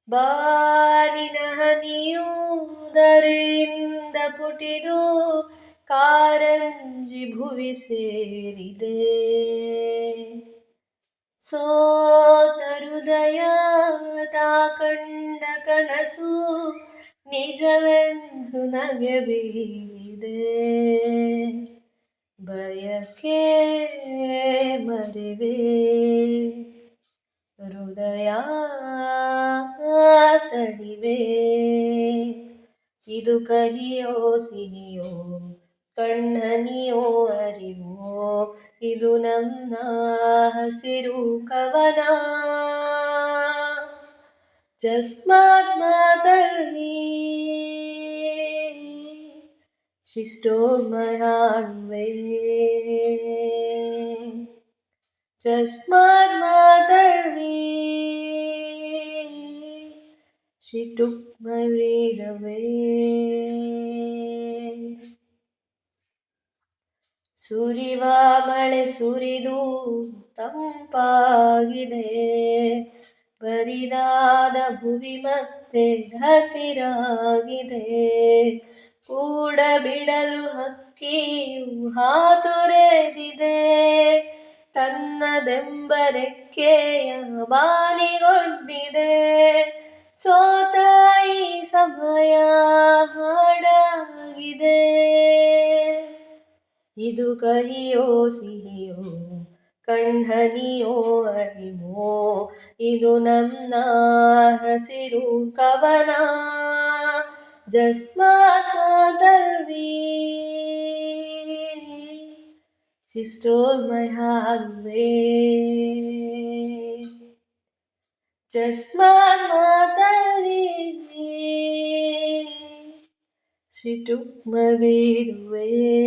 ಬಾನಿನ ಹನಿಯುವುದರಿಂದ ಪುಟಿದು ಕಾರಂಜಿ ಭುವಿ ಸೇರಿದೆ. ಸೋತ ಹೃದಯ ತಾ ಕಂಡ ಕನಸು ನಿಜವೆಂದು ನಗೆ ಬೀರಿದೆ. ಬಯಕೆ ಮರೆವೆ ಹೃದಯ ತಣಿವೆ. ಇದು ಕಹಿಯೋ ಸಿಹಿಯೋ ಕಣ್ಣನಿಯೋ ಅರಿವೋ, ಇದು ನನ್ನ ಹಸಿರು ಕವನ. ಜಸ್ಮಾತ್ ಮಾತಲ್ಲಿ she stole my heart away. Jastmat ಮಾತಲ್ಲಿ she took my breath away. ಸುರಿವ ಮಳೆ ಸುರಿದು ತಂಪಾಗಿದೆ, ಬರಿದಾದ ಭುವಿ ಮತ್ತೆ ಹಸಿರಾಗಿದೆ. ಕೂಡ ಬಿಡಲು ಹಕ್ಕಿಯು ಹಾತೊರೆದಿದೆ, ತನ್ನದೆಂಬರೆಕ್ಕೆಯ ಬಾನಿಗೊಂಡಿದೆ. ಸೋತಾಯಿ ಸಮಯ ಹಾಡಾಗಿದೆ. ಇದು ಕಹಿಯೋ ಸಿಹಿಯೋ ಕಣ್ಣನಿಯೋ ಅರಿವೋ, ಇದು ನನ್ನ ಹಸಿರು ಕವನ. ಜಸ್ಮಾತ್ ಮಾತಲ್ಲಿ she stole my heart away. ಜಸ್ಮಾತ್ ಮಾತಲ್ಲಿ she took my breath away.